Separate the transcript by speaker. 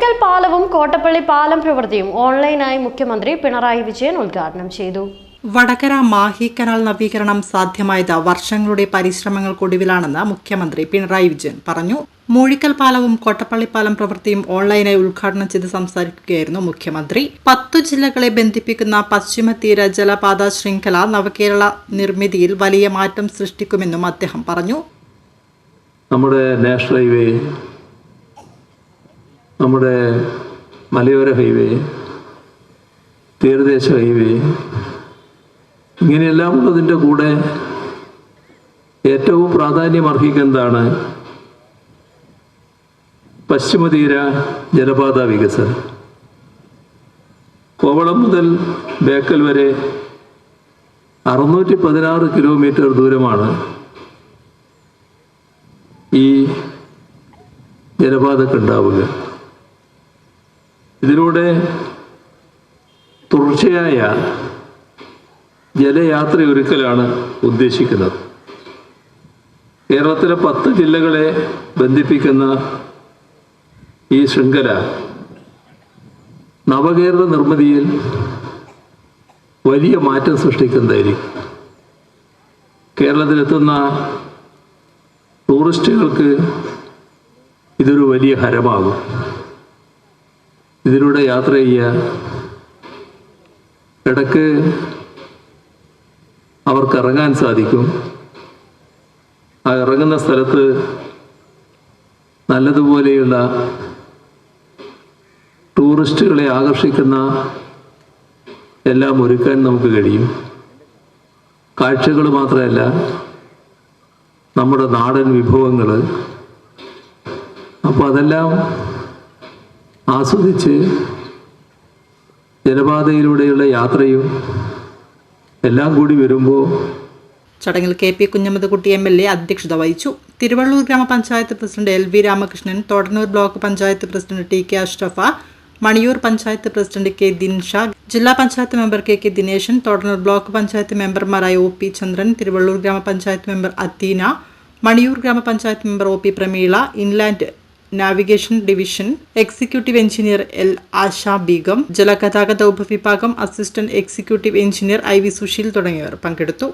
Speaker 1: മുഴിക്കൽ പാലവും കോട്ടപ്പള്ളി പാലം പ്രവൃത്തിയും ഓൺലൈനായി മുഖ്യമന്ത്രി പിണറായി വിജയൻ ഉദ്ഘാടനം ചെയ്തു.
Speaker 2: വടകര മാഹി കനാൽ നവീകരണം സാധ്യമായത് വർഷങ്ങളുടെ പരിശ്രമങ്ങൾക്കൊടുവിലാണെന്ന് മുഖ്യമന്ത്രി പിണറായി വിജയൻ പറഞ്ഞു. മുഴിക്കൽ പാലവും കോട്ടപ്പള്ളി പാലം പ്രവൃത്തിയും ഓൺലൈനായി ഉദ്ഘാടനം ചെയ്ത് സംസാരിക്കുകയായിരുന്നു മുഖ്യമന്ത്രി. 10 ജില്ലകളെ ബന്ധിപ്പിക്കുന്ന പശ്ചിമതീര ജലപാത ശൃംഖല നവകേരള നിർമ്മിതിയിൽ വലിയ മാറ്റം സൃഷ്ടിക്കുമെന്നും അദ്ദേഹം പറഞ്ഞു.
Speaker 3: നമ്മുടെ നാഷണൽ ഹൈവേ, നമ്മുടെ മലയോര ഹൈവേ, തീരദേശ ഹൈവേ, ഇങ്ങനെയെല്ലാം ഉള്ളതിൻ്റെ കൂടെ ഏറ്റവും പ്രാധാന്യമർഹിക്കുന്നതാണ് പശ്ചിമതീര ജലപാത വികസനം. കോവളം മുതൽ ബേക്കൽ വരെ 616 കിലോമീറ്റർ ദൂരമാണ് ഈ ജലപാതക്കുണ്ടാവുക. ഇതിലൂടെ തുടർച്ചയായ ജലയാത്രയൊരുക്കലാണ് ഉദ്ദേശിക്കുന്നത്. കേരളത്തിലെ 10 ജില്ലകളെ ബന്ധിപ്പിക്കുന്ന ഈ ശൃംഖല നവകേരള നിർമ്മിതിയിൽ വലിയ മാറ്റം സൃഷ്ടിക്കുന്നതായിരിക്കും. കേരളത്തിലെത്തുന്ന ടൂറിസ്റ്റുകൾക്ക് ഇതൊരു വലിയ ഹരമാകും. ഇതിലൂടെ യാത്ര ചെയ്യുക, ഇടയ്ക്ക് അവർക്ക് ഇറങ്ങാൻ സാധിക്കും. ആ ഇറങ്ങുന്ന സ്ഥലത്ത് നല്ലതുപോലെയുള്ള ടൂറിസ്റ്റുകളെ ആകർഷിക്കുന്ന എല്ലാം ഒരുക്കാൻ നമുക്ക് കഴിയും. കാഴ്ചകൾ മാത്രമല്ല, നമ്മുടെ നാടൻ വിഭവങ്ങൾ, അപ്പോൾ അതെല്ലാം ആസ്വദിച്ച് ജലപാതയിലൂടെയുള്ള യാത്രയും എല്ലാം കൂടി വരുമ്പോൾ.
Speaker 2: ചടങ്ങിൽ KP കുഞ്ഞമ്മദ്കുട്ടി MLA അധ്യക്ഷത വഹിച്ചു. തിരുവള്ളൂർ ഗ്രാമപഞ്ചായത്ത് president LV Ramakrishnan, Thodannur block panchayat president TK Ashraf, Maniyur panchayat president K Dinsha, ജില്ലാ panchayat member KK Dineshan, Thodannur block panchayat മെമ്പർമാരായ OP ചന്ദ്രൻ, തിരുവള്ളൂർ ഗ്രാമപഞ്ചായത്ത് മെമ്പർ അത്തീന, മണിയൂർ ഗ്രാമപഞ്ചായത്ത് member OP Prameela, inland navigation division executive engineer L Asha Begum, ജലഗതാഗത ഉപവിഭാഗം assistant executive engineer IV Susheel തുടങ്ങിയവർ പങ്കെടുത്തു.